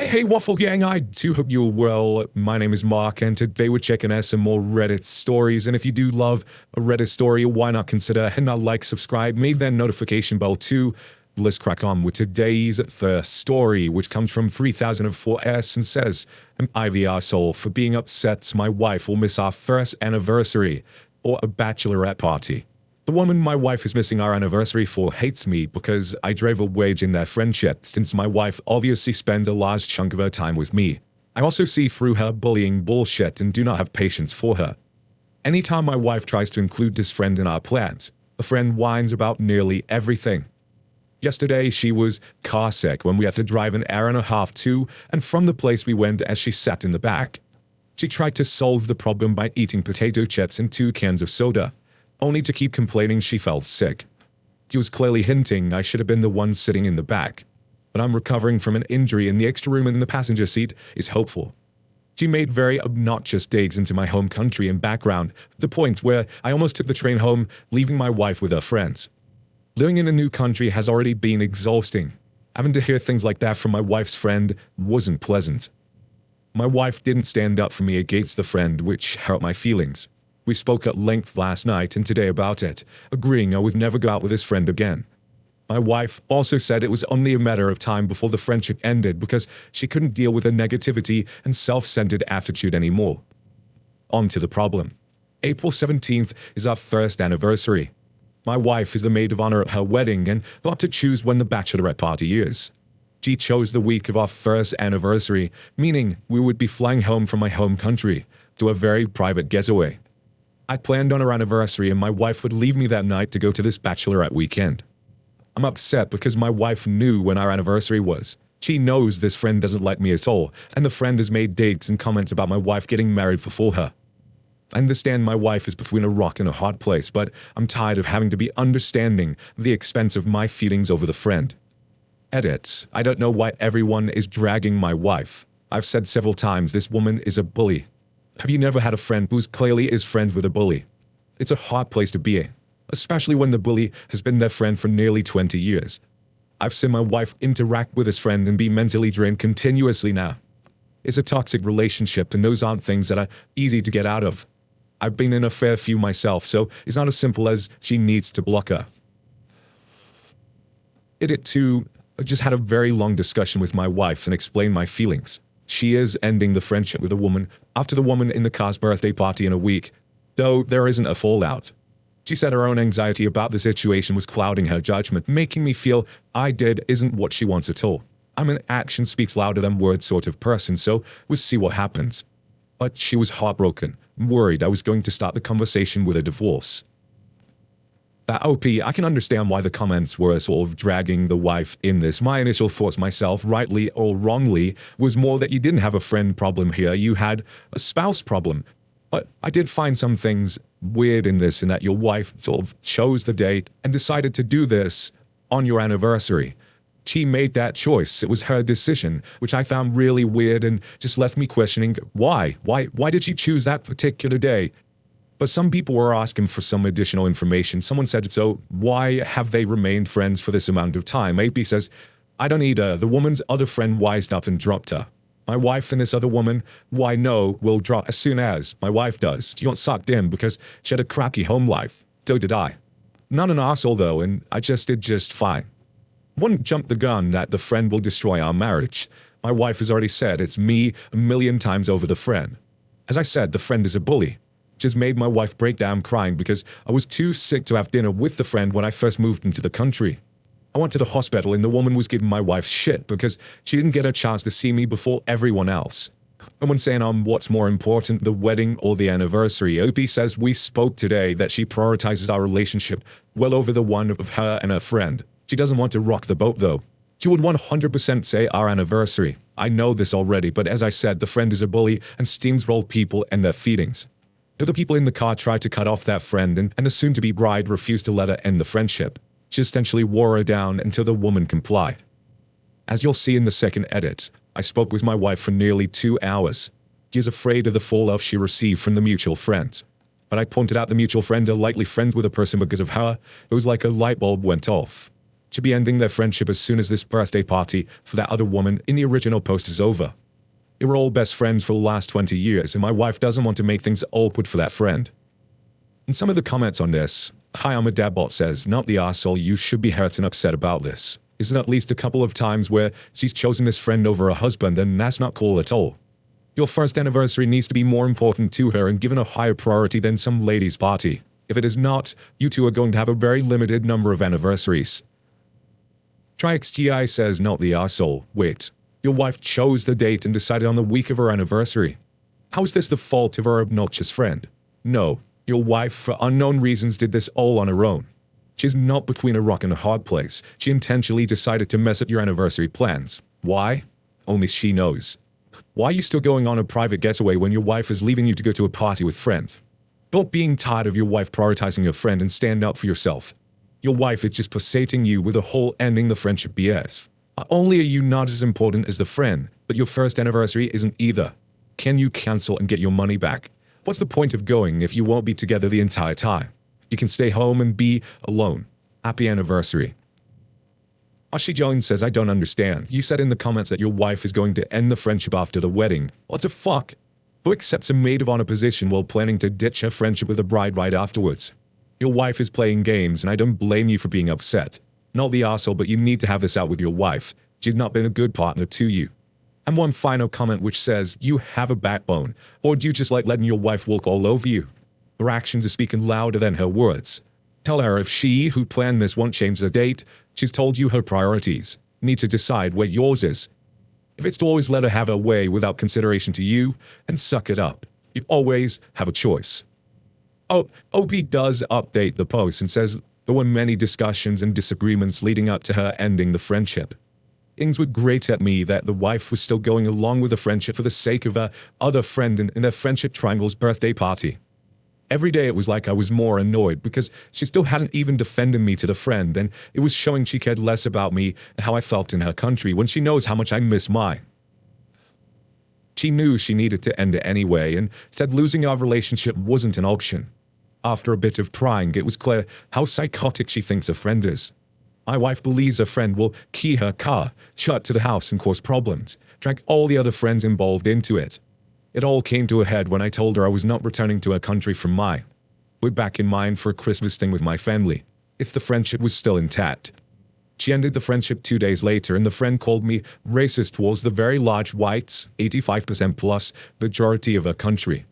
Hey, Waffle Gang, I do hope you're well. My name is Mark, and today we're checking out some more Reddit stories. And if you do love a Reddit story, why not consider hitting that like, subscribe, maybe that notification bell too. Let's crack on with today's first story, which comes from 3004S and says, "Am I the arsehole for being upset my wife will miss our first anniversary or a bachelorette party? The woman my wife is missing our anniversary for hates me because I drove a wedge in their friendship, since my wife obviously spends a large chunk of her time with me. I also see through her bullying bullshit and do not have patience for her. Anytime my wife tries to include this friend in our plans, the friend whines about nearly everything. Yesterday, she was car sick when we had to drive an hour and a half to and from the place we went as she sat in the back. She tried to solve the problem by eating potato chips and 2 cans of soda, only to keep complaining she felt sick. She was clearly hinting I should have been the one sitting in the back, but I'm recovering from an injury and the extra room in the passenger seat is hopeful. She made very obnoxious digs into my home country and background, to the point where I almost took the train home, leaving my wife with her friends. Living in a new country has already been exhausting. Having to hear things like that from my wife's friend wasn't pleasant. My wife didn't stand up for me against the friend, which hurt my feelings. We spoke at length last night and today about it, agreeing I would never go out with his friend again. My wife also said it was only a matter of time before the friendship ended because she couldn't deal with the negativity and self-centered attitude anymore. On to the problem. April 17th is our first anniversary. My wife is the maid of honor at her wedding and got to choose when the bachelorette party is. She chose the week of our first anniversary, meaning we would be flying home from my home country to a very private getaway. I planned on our anniversary and my wife would leave me that night to go to this bachelorette weekend. I'm upset because my wife knew when our anniversary was. She knows this friend doesn't like me at all, and the friend has made dates and comments about my wife getting married before her. I understand my wife is between a rock and a hard place, but I'm tired of having to be understanding the expense of my feelings over the friend. Edit. I don't know why everyone is dragging my wife. I've said several times this woman is a bully. Have you never had a friend who's clearly is friends with a bully? It's a hard place to be in, especially when the bully has been their friend for nearly 20 years. I've seen my wife interact with his friend and be mentally drained continuously now. It's a toxic relationship and those aren't things that are easy to get out of. I've been in a fair few myself, so it's not as simple as she needs to block her. Edit 2. I just had a very long discussion with my wife and explained my feelings. She is ending the friendship with a woman after the woman in the car's birthday party in a week, though there isn't a fallout. She said her own anxiety about the situation was clouding her judgment, making me feel I did isn't what she wants at all. I'm an action speaks louder than words sort of person, so we'll see what happens. But she was heartbroken, worried I was going to start the conversation with a divorce. That OP, I can understand why the comments were sort of dragging the wife in this. My initial thoughts myself, rightly or wrongly, was more that you didn't have a friend problem here, you had a spouse problem. But I did find some things weird in this, in that your wife sort of chose the date and decided to do this on your anniversary. She made that choice. It was her decision, which I found really weird and just left me questioning why. Why did she choose that particular day? But some people were asking for some additional information. Someone said, so why have they remained friends for this amount of time? AP says, I don't need her. The woman's other friend wised up and dropped her. My wife and this other woman, why no, will drop as soon as my wife does. She got sucked in because she had a crappy home life. So did I. Not an arsehole though, and I just did just fine. Wouldn't jump the gun that the friend will destroy our marriage. My wife has already said it's me a million times over the friend. As I said, the friend is a bully. Just made my wife break down crying because I was too sick to have dinner with the friend when I first moved into the country. I went to the hospital and the woman was giving my wife shit because she didn't get a chance to see me before everyone else. And when saying what's more important, the wedding or the anniversary, OP says we spoke today that she prioritizes our relationship well over the one of her and her friend. She doesn't want to rock the boat though. She would 100% say our anniversary. I know this already, but as I said, the friend is a bully and steamroll people and their feelings. The other people in the car tried to cut off that friend and the soon-to-be bride refused to let her end the friendship. She essentially wore her down until the woman complied. As you'll see in the second edit, I spoke with my wife for nearly 2 hours. She is afraid of the fallout she received from the mutual friends. But I pointed out the mutual friends are likely friends with a person because of her. It was like a light bulb went off. should be ending their friendship as soon as this birthday party for that other woman in the original post is over. We were all best friends for the last 20 years, and my wife doesn't want to make things awkward for that friend. And some of the comments on this, Hi, I'm a Dabbot says, not the arsehole, you should be hurt and upset about this. Isn't at least a couple of times where she's chosen this friend over her husband, and that's not cool at all. Your first anniversary needs to be more important to her and given a higher priority than some lady's party. If it is not, you two are going to have a very limited number of anniversaries. TryXGI says, not the arsehole. Wait, your wife chose the date and decided on the week of her anniversary. How is this the fault of her obnoxious friend? No, your wife, for unknown reasons, did this all on her own. She's not between a rock and a hard place. She intentionally decided to mess up your anniversary plans. Why? Only she knows. Why are you still going on a private getaway when your wife is leaving you to go to a party with friends? Stop being tired of your wife prioritizing your friend and stand up for yourself. Your wife is just pursuing you with the whole ending the friendship BS. Not only are you not as important as the friend, but your first anniversary isn't either. Can you cancel and get your money back? What's the point of going if you won't be together the entire time? You can stay home and be alone. Happy anniversary. Ashi Jones says, I don't understand. You said in the comments that your wife is going to end the friendship after the wedding. What the fuck? Who accepts a maid of honor position while planning to ditch her friendship with a bride right afterwards? Your wife is playing games, and I don't blame you for being upset. Not the arsehole, but you need to have this out with your wife. She's not been a good partner to you. And one final comment which says, you have a backbone, or do you just like letting your wife walk all over you? Her actions are speaking louder than her words. Tell her if she, who planned this, won't change the date, she's told you her priorities. Need to decide where yours is. If it's to always let her have her way without consideration to you, and suck it up. You always have a choice. Oh, OP does update the post and says there were many discussions and disagreements leading up to her ending the friendship. Things would grate at me that the wife was still going along with the friendship for the sake of her other friend in their friendship triangle's birthday party. Every day it was like I was more annoyed because she still hadn't even defended me to the friend, and it was showing she cared less about me and how I felt in her country when she knows how much I miss mine. She knew she needed to end it anyway and said losing our relationship wasn't an option. After a bit of trying, it was clear how psychotic she thinks her friend is. My wife believes her friend will key her car, shut to the house and cause problems, drag all the other friends involved into it. It all came to a head when I told her I was not returning to her country from mine. We're back in mine for a Christmas thing with my family. If the friendship was still intact. She ended the friendship 2 days later, and the friend called me racist towards the very large whites, 85% plus, majority of her country.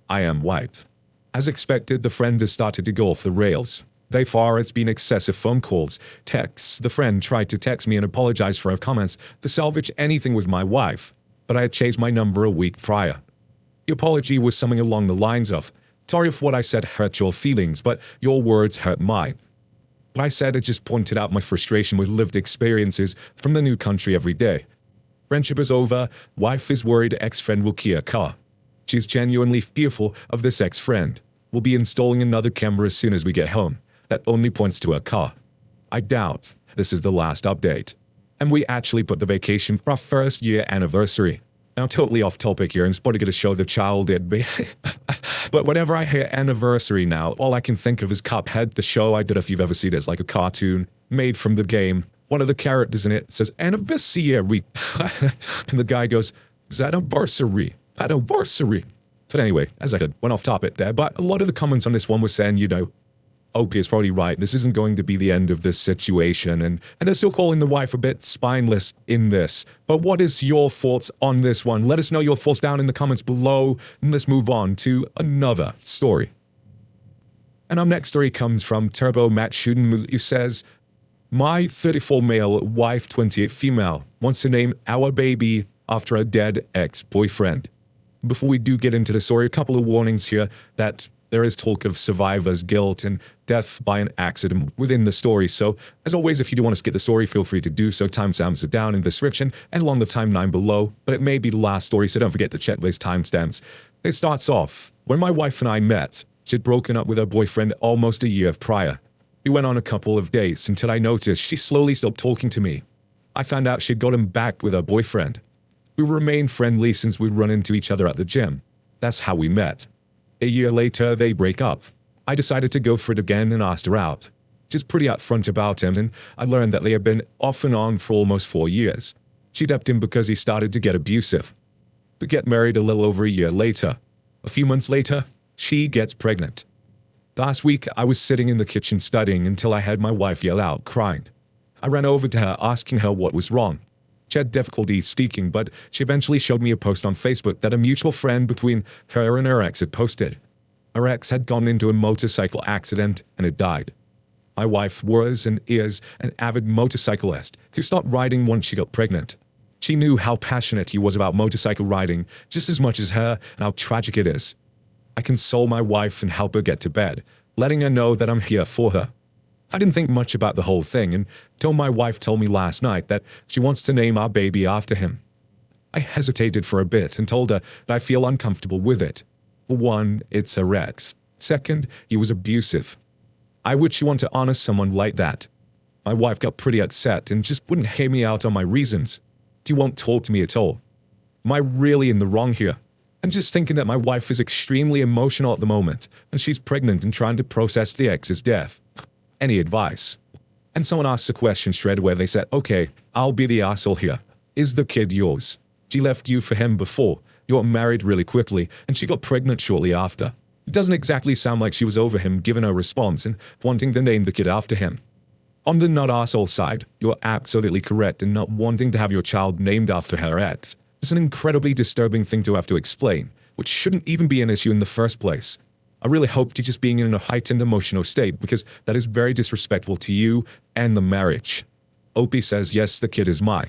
I am white. As expected, the friend has started to go off the rails. Thus far, it's been excessive phone calls, texts. The friend tried to text me and apologize for her comments to salvage anything with my wife, but I had changed my number a week prior. The apology was something along the lines of, sorry if what I said hurt your feelings, but your words hurt mine. What I said, it just pointed out my frustration with lived experiences from the new country every day. Friendship is over, wife is worried ex-friend will key her car. She's genuinely fearful of this ex-friend. We'll be installing another camera as soon as we get home. That only points to her car. I doubt this is the last update. And we actually put the vacation for our first year anniversary. Now, totally off topic here, I'm supposed to get to show the child did be. But whenever I hear anniversary now, all I can think of is Cuphead, the show. I don't know if you've ever seen it. It's like a cartoon made from the game. One of the characters in it says, anniversary. And the guy goes, is that anniversary? Anniversary. But anyway, as I said, went off topic there. But a lot of the comments on this one were saying, you know, OP is probably right. This isn't going to be the end of this situation. And they're still calling the wife a bit spineless in this. But what is your thoughts on this one? Let us know your thoughts down in the comments below. And let's move on to another story. And our next story comes from Turbo Matt Shuden, who says, my 34 male, wife 28 female, wants to name our baby after a dead ex-boyfriend. Before we do get into the story, a couple of warnings here that there is talk of survivor's guilt and death by an accident within the story. So, as always, if you do want to skip the story, feel free to do so. Timestamps are down in the description and along the timeline below, but it may be the last story, so don't forget to check those timestamps. It starts off, when my wife and I met, she'd broken up with her boyfriend almost a year prior. We went on a couple of dates until I noticed she slowly stopped talking to me. I found out she'd gotten back with her boyfriend. We remained friendly since we'd run into each other at the gym. That's how we met. A year later, they break up. I decided to go for it again and asked her out. She's pretty upfront about him, and I learned that they had been off and on for almost 4 years. She dumped him because he started to get abusive. But get married a little over a year later. A few months later, she gets pregnant. Last week, I was sitting in the kitchen studying until I heard my wife yell out, crying. I ran over to her, asking her what was wrong. She had difficulty speaking, but she eventually showed me a post on Facebook that a mutual friend between her and her ex had posted. Her ex had gone into a motorcycle accident and had died. My wife was and is an avid motorcyclist who stopped riding once she got pregnant. She knew how passionate he was about motorcycle riding just as much as her and how tragic it is. I console my wife and help her get to bed, letting her know that I'm here for her. I didn't think much about the whole thing until my wife told me last night that she wants to name our baby after him. I hesitated for a bit and told her that I feel uncomfortable with it. For one, it's her ex. Second, he was abusive. Why would she want to honor someone like that? My wife got pretty upset and just wouldn't hear me out on my reasons. She won't talk to me at all. Am I really in the wrong here? I'm just thinking that my wife is extremely emotional at the moment, and she's pregnant and trying to process the ex's death. Any advice? And someone asked a question straight away. They said, okay, I'll be the asshole here. Is the kid yours? She left you for him before. You got married really quickly, and she got pregnant shortly after. It doesn't exactly sound like she was over him given her response and wanting to name the kid after him. On the not asshole side, you're absolutely correct in not wanting to have your child named after her ex. It's an incredibly disturbing thing to have to explain, which shouldn't even be an issue in the first place. I really hope you're just being in a heightened emotional state because that is very disrespectful to you and the marriage. Opie says, yes, the kid is mine.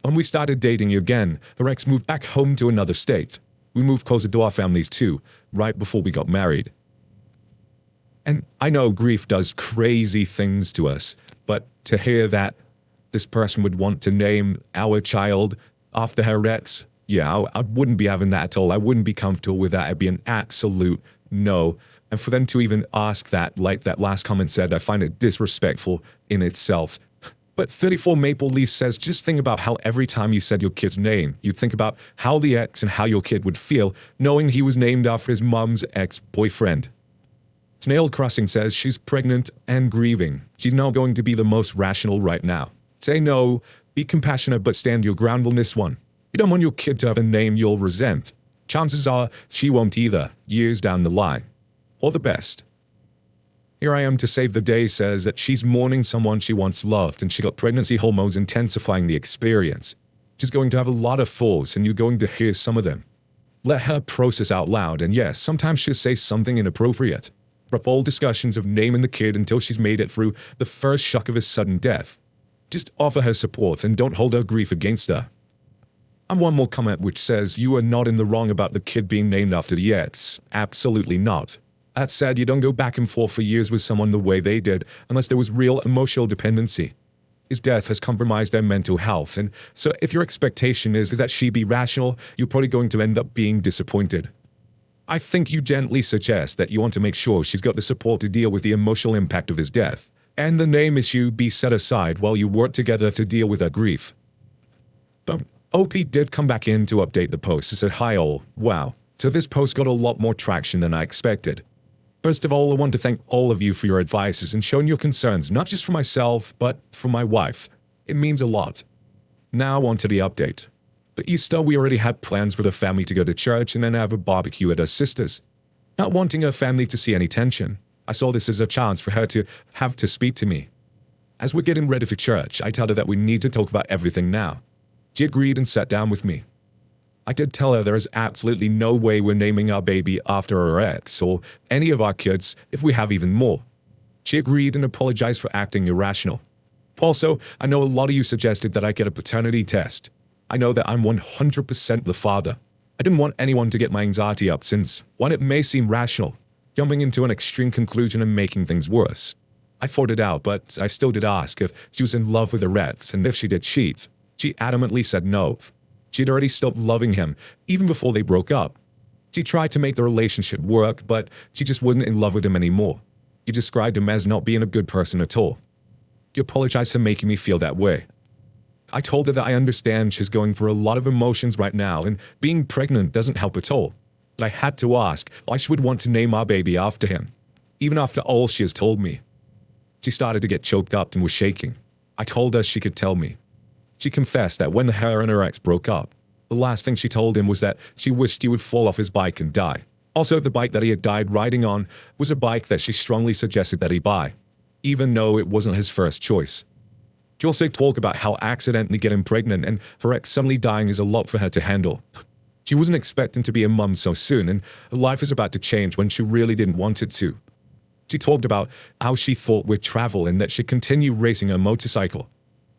When we started dating again, her ex moved back home to another state. We moved closer to our families too, right before we got married. And I know grief does crazy things to us, but to hear that this person would want to name our child after her ex, yeah, I wouldn't be having that at all. I wouldn't be comfortable with that. It'd be an absolute no. And for them to even ask that, like that last comment said, I find it disrespectful in itself. But 34 Maple Leaf says, just think about how every time you said your kid's name, you'd think about how the ex and how your kid would feel knowing he was named after his mom's ex-boyfriend. Snail Crossing says she's pregnant and grieving. She's not going to be the most rational right now. Say no, be compassionate, but stand your ground on this one. You don't want your kid to have a name you'll resent. Chances are she won't either, years down the line. All the best. Here I Am to Save the Day says that she's mourning someone she once loved and she got pregnancy hormones intensifying the experience. She's going to have a lot of thoughts and you're going to hear some of them. Let her process out loud, and yes, sometimes she'll say something inappropriate. Drop all discussions of naming the kid until she's made it through the first shock of his sudden death. Just offer her support and don't hold her grief against her. And one more comment which says, you are not in the wrong about the kid being named after the ex. Absolutely not. That said, you don't go back and forth for years with someone the way they did unless there was real emotional dependency. His death has compromised their mental health, and so if your expectation is that she be rational, you're probably going to end up being disappointed. I think you gently suggest that you want to make sure she's got the support to deal with the emotional impact of his death, and the name issue be set aside while you work together to deal with her grief. But OP did come back in to update the post. It said, hi all, wow. So this post got a lot more traction than I expected. First of all, I want to thank all of you for your advices and showing your concerns, not just for myself, but for my wife. It means a lot. Now on to the update. For Easter, we already had plans for the family to go to church and then have a barbecue at her sister's. Not wanting her family to see any tension, I saw this as a chance for her to have to speak to me. As we're getting ready for church, I tell her that we need to talk about everything now. She agreed and sat down with me. I did tell her there is absolutely no way we're naming our baby after her ex or any of our kids if we have even more. She agreed and apologized for acting irrational. Also, I know a lot of you suggested that I get a paternity test. I know that I'm 100% the father. I didn't want anyone to get my anxiety up since, while it may seem rational, jumping into an extreme conclusion and making things worse. I thought it out, but I still did ask if she was in love with her ex and if she did cheat. She adamantly said no. She'd already stopped loving him, even before they broke up. She tried to make the relationship work, but she just wasn't in love with him anymore. She described him as not being a good person at all. She apologized for making me feel that way. I told her that I understand she's going through a lot of emotions right now, and being pregnant doesn't help at all. But I had to ask why she would want to name our baby after him, even after all she has told me. She started to get choked up and was shaking. I told her she could tell me. She confessed that when her and her ex broke up, the last thing she told him was that she wished he would fall off his bike and die. Also, the bike that he had died riding on was a bike that she strongly suggested that he buy, even though it wasn't his first choice. She also talked about how accidentally getting pregnant and her ex suddenly dying is a lot for her to handle. She wasn't expecting to be a mum so soon, and life is about to change when she really didn't want it to. She talked about how she thought with travel and that she'd continue racing her motorcycle.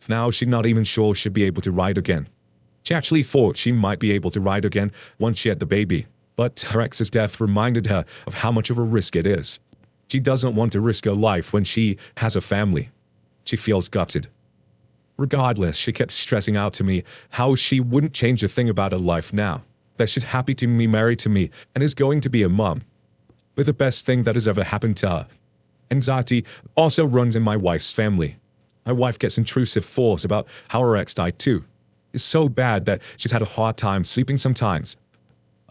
Now she's not even sure she'd be able to ride again. She actually thought she might be able to ride again once she had the baby, but her ex's death reminded her of how much of a risk it is. She doesn't want to risk her life when she has a family. She feels gutted. Regardless, she kept stressing out to me how she wouldn't change a thing about her life now, that she's happy to be married to me and is going to be a mum. But the best thing that has ever happened to her. Anxiety also runs in my wife's family. My wife gets intrusive thoughts about how her ex died too. It's so bad that she's had a hard time sleeping sometimes.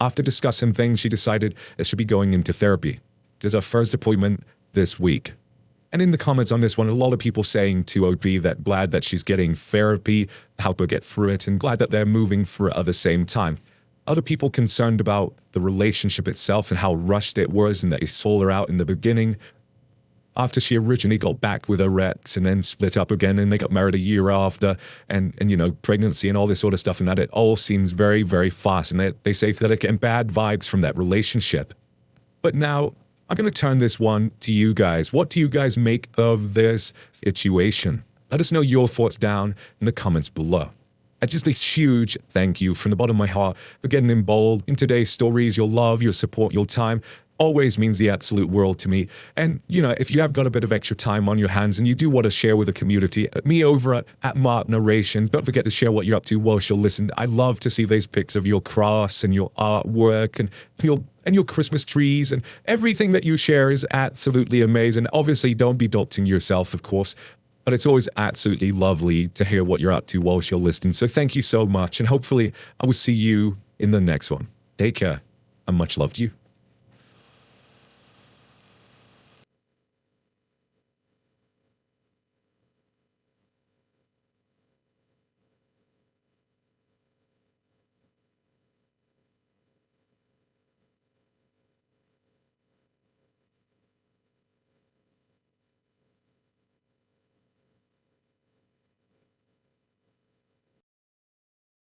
After discussing things, she decided that she'll be going into therapy. There's her first appointment this week. And in the comments on this one, a lot of people saying to OP that glad that she's getting therapy, help her get through it, and glad that they're moving through it at the same time. Other people concerned about the relationship itself and how rushed it was and that he sold her out in the beginning. After she originally got back with her ex and then split up again and they got married a year after and pregnancy and all this sort of stuff and that it all seems very, very fast and they say that they're getting bad vibes from that relationship. But now I'm going to turn this one to you guys. What do you guys make of this situation? Let us know your thoughts down in the comments below. And just a huge thank you from the bottom of my heart for getting involved in today's stories. Your love, your support, your time always means the absolute world to me. And, if you have got a bit of extra time on your hands and you do want to share with the community, me over at Mark Narrations, don't forget to share what you're up to whilst you're listening. I love to see these pics of your crafts and your artwork and your Christmas trees, and everything that you share is absolutely amazing. Obviously, don't be doubting yourself, of course, but it's always absolutely lovely to hear what you're up to whilst you're listening. So thank you so much, and hopefully I will see you in the next one. Take care, and much love to you.